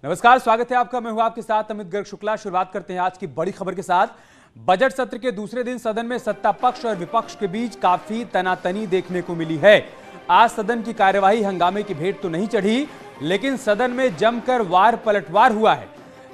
नमस्कार, स्वागत है आपका। मैं हूं आपके साथ अमित गर्ग शुक्ला। शुरुआत करते हैं आज की बड़ी खबर के साथ। बजट सत्र के दूसरे दिन सदन में सत्ता पक्ष और विपक्ष के बीच काफी तनातनी देखने को मिली है। आज सदन की कार्यवाही हंगामे की भेंट तो नहीं चढ़ी, लेकिन सदन में जमकर वार पलटवार हुआ है।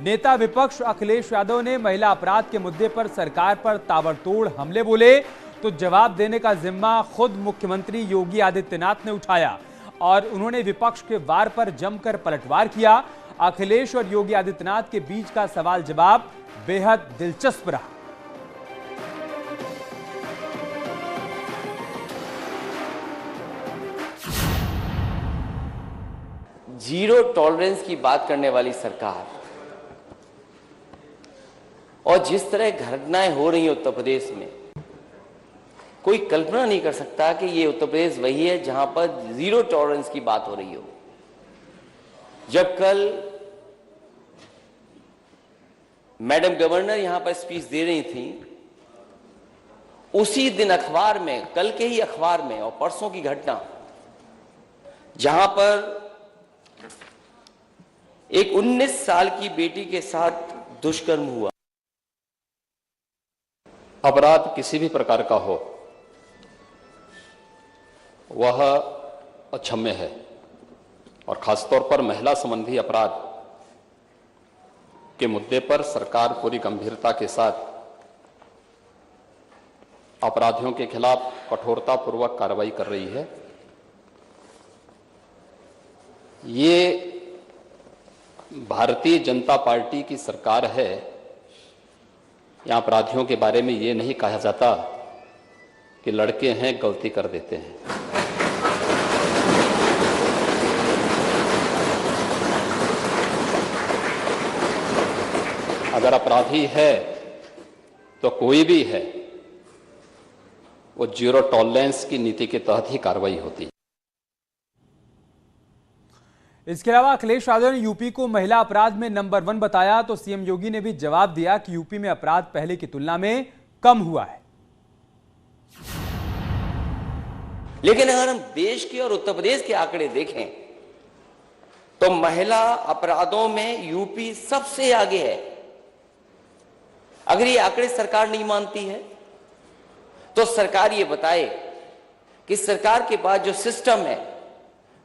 नेता विपक्ष अखिलेश यादव ने महिला अपराध के मुद्दे पर सरकार पर ताबड़तोड़ हमले बोले, तो जवाब देने का जिम्मा खुद मुख्यमंत्री योगी आदित्यनाथ ने उठाया और उन्होंने विपक्ष के वार पर जमकर पलटवार किया। अखिलेश और योगी आदित्यनाथ के बीच का सवाल जवाब बेहद दिलचस्प रहा। जीरो टॉलरेंस की बात करने वाली सरकार और जिस तरह घटनाएं हो रही हैं उत्तर प्रदेश में, कोई कल्पना नहीं कर सकता कि ये उत्तर प्रदेश वही है जहां पर जीरो टॉलरेंस की बात हो रही हो। जब कल मैडम गवर्नर यहां पर स्पीच दे रही थी, उसी दिन अखबार में, कल के ही अखबार में और परसों की घटना, जहां पर एक 19 साल की बेटी के साथ दुष्कर्म हुआ। अपराध किसी भी प्रकार का हो, वह अक्षम्य है और खासतौर पर महिला संबंधी अपराध के मुद्दे पर सरकार पूरी गंभीरता के साथ अपराधियों के खिलाफ कठोरतापूर्वक कार्रवाई कर रही है। ये भारतीय जनता पार्टी की सरकार है। यहां अपराधियों के बारे में ये नहीं कहा जाता कि लड़के हैं गलती कर देते हैं। अगर अपराधी है तो कोई भी है, वो जीरो टॉलरेंस की नीति के तहत ही कार्रवाई होती है। इसके अलावा अखिलेश यादव ने यूपी को महिला अपराध में नंबर 1 बताया, तो सीएम योगी ने भी जवाब दिया कि यूपी में अपराध पहले की तुलना में कम हुआ है। लेकिन अगर हम देश के और उत्तर प्रदेश के आंकड़े देखें तो महिला अपराधों में यूपी सबसे आगे है। अगर ये आंकड़े सरकार नहीं मानती है तो सरकार ये बताए कि सरकार के पास जो सिस्टम है,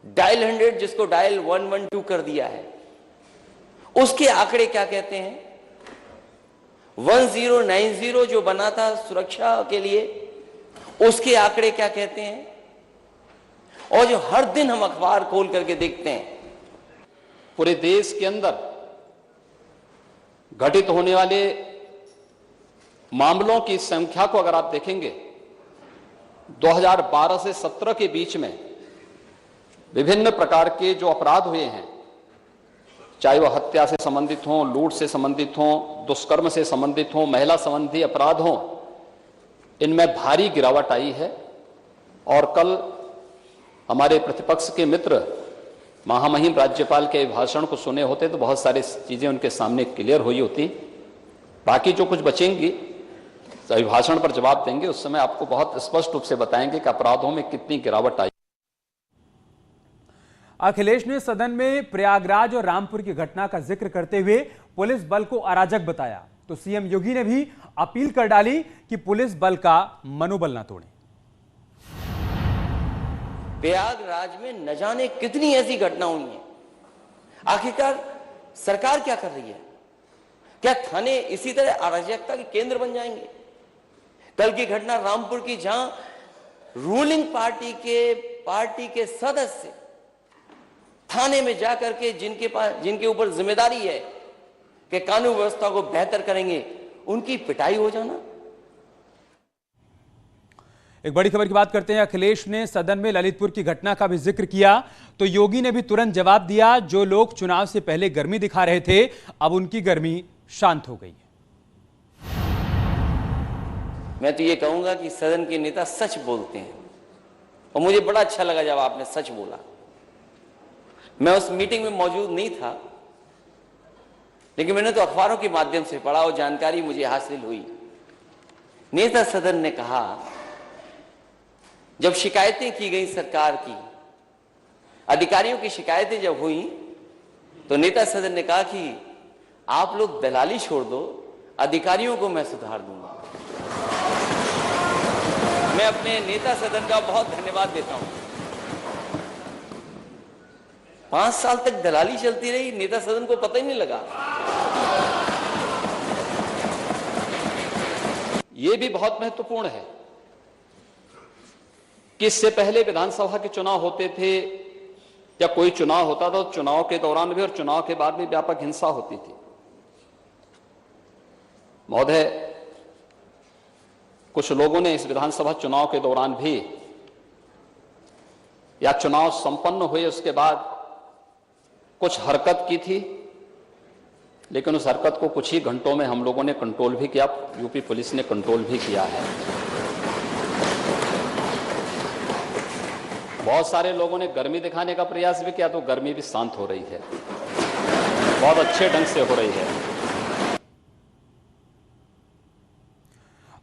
डायल 100 जिसको डायल 112 कर दिया है, उसके आंकड़े क्या कहते हैं। 1090 जो बना था सुरक्षा के लिए, उसके आंकड़े क्या कहते हैं। और जो हर दिन हम अखबार खोल करके देखते हैं, पूरे देश के अंदर घटित होने वाले मामलों की संख्या को अगर आप देखेंगे, 2012 से 17 के बीच में विभिन्न प्रकार के जो अपराध हुए हैं, चाहे वह हत्या से संबंधित हों, लूट से संबंधित हों, दुष्कर्म से संबंधित हों, महिला संबंधी अपराध हों, इनमें भारी गिरावट आई है। और कल हमारे प्रतिपक्ष के मित्र महामहिम राज्यपाल के भाषण को सुने होते तो बहुत सारी चीजें उनके सामने क्लियर हुई होती। बाकी जो कुछ बचेंगी अभिभाषण पर जवाब देंगे, उस समय आपको बहुत स्पष्ट रूप से बताएंगे कि अपराधों में कितनी गिरावट आई। अखिलेश ने सदन में प्रयागराज और रामपुर की घटना का जिक्र करते हुए पुलिस बल को अराजक बताया, तो सीएम योगी ने भी अपील कर डाली कि पुलिस बल का मनोबल न तोड़े। प्रयागराज में न जाने कितनी ऐसी घटना हुई है। आखिरकार सरकार क्या कर रही है? क्या थाने इसी तरह अराजकता के केंद्र बन जाएंगे? कल की घटना रामपुर की, जहां रूलिंग पार्टी के सदस्य थाने में जाकर के जिनके ऊपर जिम्मेदारी है कि कानून व्यवस्था को बेहतर करेंगे, उनकी पिटाई हो जाना। एक बड़ी खबर की बात करते हैं। अखिलेश ने सदन में ललितपुर की घटना का भी जिक्र किया, तो योगी ने भी तुरंत जवाब दिया। जो लोग चुनाव से पहले गर्मी दिखा रहे थे, अब उनकी गर्मी शांत हो गई है। मैं तो ये कहूंगा कि सदन के नेता सच बोलते हैं, और मुझे बड़ा अच्छा लगा जब आपने सच बोला। मैं उस मीटिंग में मौजूद नहीं था, लेकिन मैंने तो अखबारों के माध्यम से पढ़ा और जानकारी मुझे हासिल हुई। नेता सदन ने कहा, जब शिकायतें की गई सरकार की, अधिकारियों की शिकायतें जब हुई, तो नेता सदन ने कहा कि आप लोग दलाली छोड़ दो, अधिकारियों को मैं सुधार दूंगा। मैं अपने नेता सदन का बहुत धन्यवाद देता हूं। 5 साल तक दलाली चलती रही, नेता सदन को पता ही नहीं लगा। यह भी बहुत महत्वपूर्ण है कि इससे पहले विधानसभा के चुनाव होते थे या कोई चुनाव होता था, तो चुनाव के दौरान भी और चुनाव के बाद भी व्यापक हिंसा होती थी। महोदय, कुछ लोगों ने इस विधानसभा चुनाव के दौरान भी या चुनाव संपन्न हुए उसके बाद कुछ हरकत की थी, लेकिन उस हरकत को कुछ ही घंटों में हम लोगों ने कंट्रोल भी किया, यूपी पुलिस ने कंट्रोल भी किया है। बहुत सारे लोगों ने गर्मी दिखाने का प्रयास भी किया, तो गर्मी भी शांत हो रही है, बहुत अच्छे ढंग से हो रही है।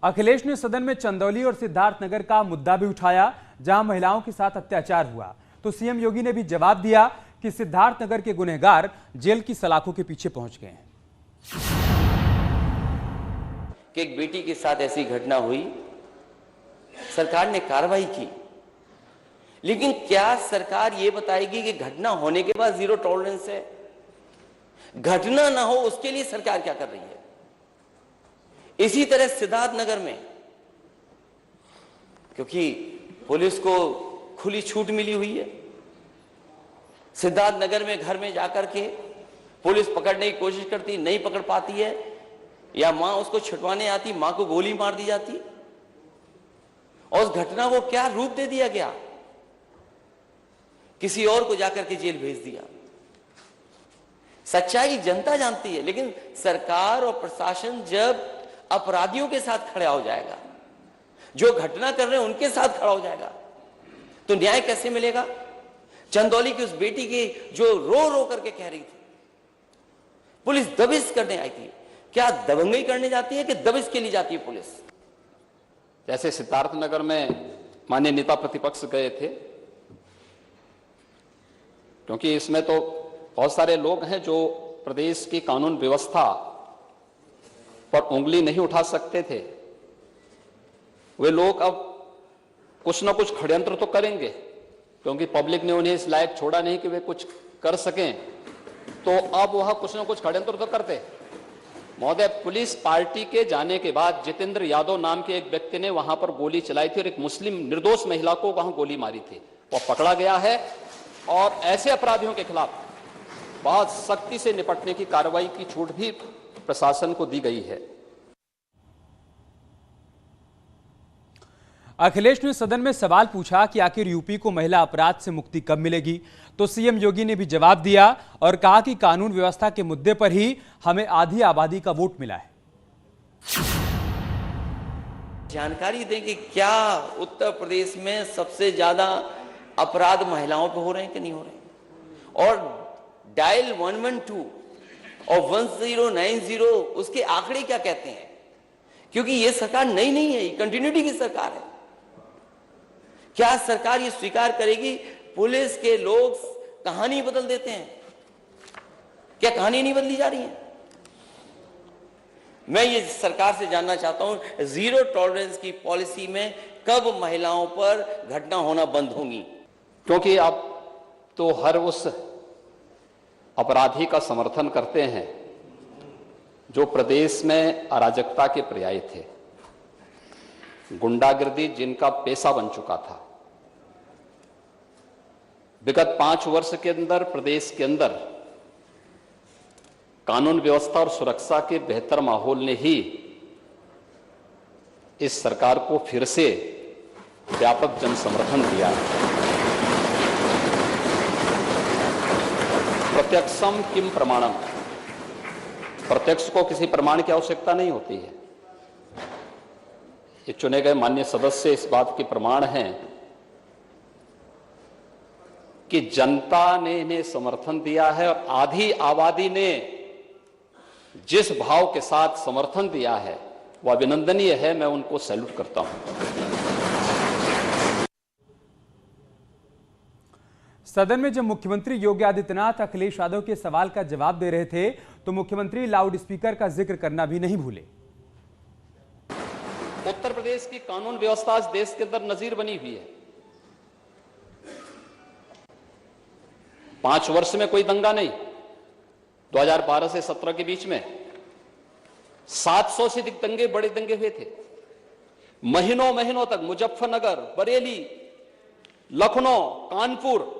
अखिलेश ने सदन में चंदौली और सिद्धार्थनगर का मुद्दा भी उठाया, जहां महिलाओं के साथ अत्याचार हुआ। तो सीएम योगी ने भी जवाब दिया कि सिद्धार्थनगर के गुनहगार जेल की सलाखों के पीछे पहुंच गए हैं। कि एक बेटी के साथ ऐसी घटना हुई, सरकार ने कार्रवाई की, लेकिन क्या सरकार यह बताएगी कि घटना होने के बाद जीरो टॉलरेंस है? घटना ना हो उसके लिए सरकार क्या कर रही है? इसी तरह सिद्धार्थनगर में, क्योंकि पुलिस को खुली छूट मिली हुई है, सिद्धार्थनगर में घर में जाकर के पुलिस पकड़ने की कोशिश करती, नहीं पकड़ पाती है, या मां उसको छुड़वाने आती, मां को गोली मार दी जाती, और उस घटना को क्या रूप दे दिया गया? किसी और को जाकर के जेल भेज दिया। सच्चाई जनता जानती है, लेकिन सरकार और प्रशासन जब अपराधियों के साथ खड़ा हो जाएगा, जो घटना कर रहे हैं उनके साथ खड़ा हो जाएगा, तो न्याय कैसे मिलेगा? चंदौली की उस बेटी की जो रो रो करके कह रही थी, पुलिस दबिश करने आई थी। क्या दबंगई करने जाती है कि दबिश के लिए जाती है पुलिस? जैसे सिद्धार्थनगर में माननीय नेता प्रतिपक्ष गए थे, क्योंकि इसमें तो बहुत सारे लोग हैं जो प्रदेश की कानून व्यवस्था पर उंगली नहीं उठा सकते थे। वे लोग अब कुछ ना कुछ षड्यंत्र तो करेंगे, क्योंकि पब्लिक ने उन्हें इस लायक छोड़ा नहीं कि वे कुछ कर सकें, तो अब वह कुछ ना कुछ षड्यंत्र तो करते। महोदय, पुलिस पार्टी के जाने के बाद जितेंद्र यादव नाम के एक व्यक्ति ने वहां पर गोली चलाई थी और एक मुस्लिम निर्दोष महिला को वहां गोली मारी थी। वह पकड़ा गया है और ऐसे अपराधियों के खिलाफ बहुत सख्ती से निपटने की कार्रवाई की छूट भी प्रशासन को दी गई है। अखिलेश ने सदन में सवाल पूछा कि आखिर यूपी को महिला अपराध से मुक्ति कब मिलेगी, तो सीएम योगी ने भी जवाब दिया और कहा कि कानून व्यवस्था के मुद्दे पर ही हमें आधी आबादी का वोट मिला है। जानकारी दें कि क्या उत्तर प्रदेश में सबसे ज्यादा अपराध महिलाओं पे हो रहे हैं कि नहीं हो रहे हैं? और डायल 112 और 1090 उसके आंकड़े क्या कहते हैं? क्योंकि यह सरकार नई नहीं है, ये कंटिन्यूटी की सरकार है। क्या सरकार ये स्वीकार करेगी पुलिस के लोग कहानी बदल देते हैं? क्या कहानी नहीं बदली जा रही है? मैं ये सरकार से जानना चाहता हूं, जीरो टॉलरेंस की पॉलिसी में कब महिलाओं पर घटना होना बंद होंगी? क्योंकि आप तो हर उस अपराधी का समर्थन करते हैं जो प्रदेश में अराजकता के पर्याय थे, गुंडागिर्दी जिनका पेशा बन चुका था। विगत 5 वर्ष के अंदर प्रदेश के अंदर कानून व्यवस्था और सुरक्षा के बेहतर माहौल ने ही इस सरकार को फिर से व्यापक जन समर्थन दिया। प्रत्यक्षम किम प्रमाणम, प्रत्यक्ष को किसी प्रमाण की आवश्यकता नहीं होती है। ये चुने गए माननीय सदस्य इस बात के प्रमाण हैं कि जनता ने इन्हें समर्थन दिया है और आधी आबादी ने जिस भाव के साथ समर्थन दिया है वह अभिनंदनीय है। मैं उनको सैल्यूट करता हूं। सदन में जब मुख्यमंत्री योगी आदित्यनाथ अखिलेश यादव के सवाल का जवाब दे रहे थे तो मुख्यमंत्री लाउड स्पीकर का जिक्र करना भी नहीं भूले। उत्तर प्रदेश की कानून व्यवस्था इस देश के अंदर नजीर बनी हुई है। 5 वर्ष में कोई दंगा नहीं। 2012 से 17 के बीच में 700 से अधिक दंगे, बड़े दंगे हुए थे। महीनों महीनों तक मुजफ्फरनगर, बरेली, लखनऊ, कानपुर,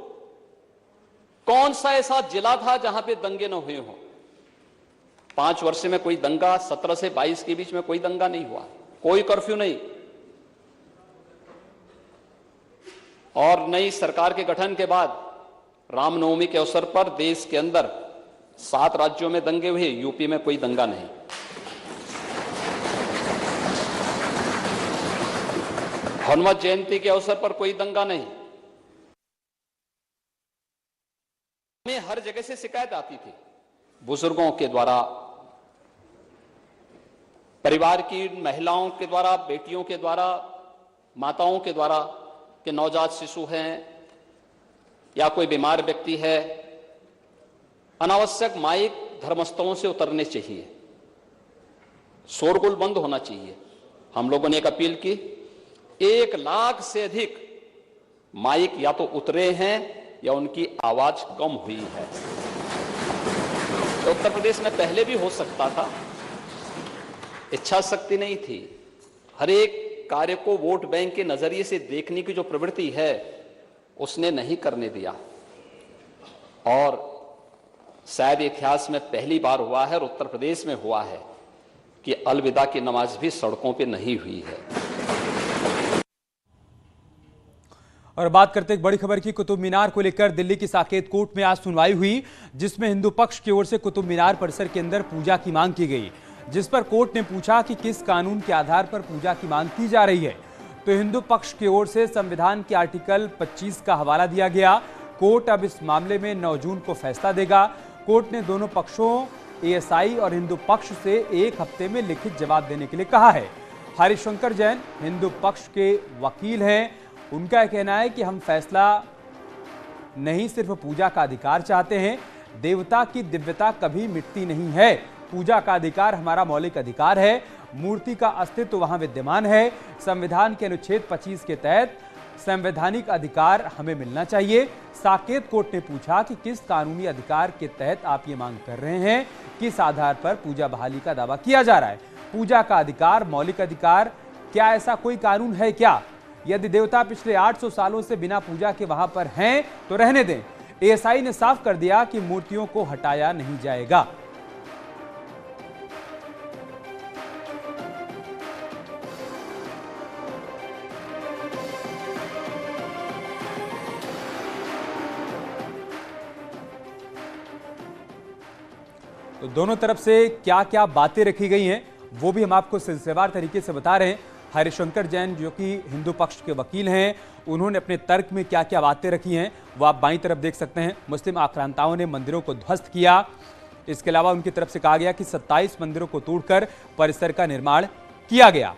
कौन सा ऐसा जिला था जहां पे दंगे न हुए हों? 5 वर्ष में कोई दंगा, 17 से 22 के बीच में कोई दंगा नहीं हुआ, कोई कर्फ्यू नहीं। और नई सरकार के गठन के बाद रामनवमी के अवसर पर देश के अंदर 7 राज्यों में दंगे हुए, यूपी में कोई दंगा नहीं। हनुमत जयंती के अवसर पर कोई दंगा नहीं। हमें हर जगह से शिकायत आती थी, बुजुर्गों के द्वारा, परिवार की महिलाओं के द्वारा, बेटियों के द्वारा, माताओं के द्वारा कि नवजात शिशु हैं या कोई बीमार व्यक्ति है, अनावश्यक माइक धर्मस्थलों से उतरने चाहिए, शोरगुल बंद होना चाहिए। हम लोगों ने एक अपील की, 1 लाख से अधिक माइक या तो उतरे हैं या उनकी आवाज कम हुई है। तो उत्तर प्रदेश में पहले भी हो सकता था, इच्छा शक्ति नहीं थी। हर एक कार्य को वोट बैंक के नजरिए से देखने की जो प्रवृत्ति है उसने नहीं करने दिया। और शायद इतिहास में पहली बार हुआ है और उत्तर प्रदेश में हुआ है कि अलविदा की नमाज भी सड़कों पे नहीं हुई है। और बात करते एक बड़ी खबर की, कुतुब मीनार को लेकर दिल्ली की साकेत कोर्ट में आज सुनवाई हुई, जिसमें हिंदू पक्ष की ओर से कुतुब मीनार परिसर के अंदर पूजा की मांग की गई, जिस पर कोर्ट ने पूछा कि किस कानून के आधार पर पूजा की मांग की जा रही है। तो हिंदू पक्ष की ओर से संविधान के आर्टिकल 25 का हवाला दिया गया। कोर्ट अब इस मामले में 9 जून को फैसला देगा। कोर्ट ने दोनों पक्षों, एएसआई और हिंदू पक्ष से 1 हफ्ते में लिखित जवाब देने के लिए कहा है। हरिशंकर जैन हिंदू पक्ष के वकील हैं। उनका कहना है कि हम फैसला नहीं सिर्फ पूजा का अधिकार चाहते हैं, देवता की दिव्यता कभी मिटती नहीं है। पूजा का अधिकार हमारा मौलिक अधिकार है, मूर्ति का अस्तित्व वहां विद्यमान है। संविधान के अनुच्छेद 25 के तहत संवैधानिक अधिकार हमें मिलना चाहिए। साकेत कोर्ट ने पूछा कि किस कानूनी अधिकार के तहत आप ये मांग कर रहे हैं, किस आधार पर पूजा बहाली का दावा किया जा रहा है। पूजा का अधिकार मौलिक अधिकार, क्या ऐसा कोई कानून है क्या? यदि देवता पिछले 800 सालों से बिना पूजा के वहां पर हैं तो रहने दें। एएसआई ने साफ कर दिया कि मूर्तियों को हटाया नहीं जाएगा। तो दोनों तरफ से क्या क्या बातें रखी गई हैं वो भी हम आपको सिलसिलेवार तरीके से बता रहे हैं। हरिशंकर जैन जो कि हिंदू पक्ष के वकील हैं, उन्होंने अपने तर्क में क्या क्या बातें रखी हैं वो आप बाईं तरफ देख सकते हैं। मुस्लिम आक्रांताओं ने मंदिरों को ध्वस्त किया। इसके अलावा उनकी तरफ से कहा गया कि 27 मंदिरों को तोड़कर परिसर का निर्माण किया गया।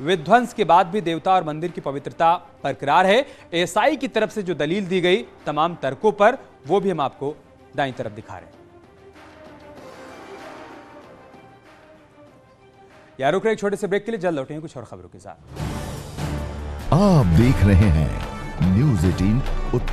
विध्वंस के बाद भी देवता और मंदिर की पवित्रता बरकरार है। एएसआई की तरफ से जो दलील दी गई तमाम तर्कों पर, वो भी हम आपको दाईं तरफ दिखा रहे हैं। यार रुक रहे एक छोटे से ब्रेक के लिए, जल्द लौटेंगे कुछ और खबरों के साथ। आप देख रहे हैं न्यूज़ 18 उत्तर।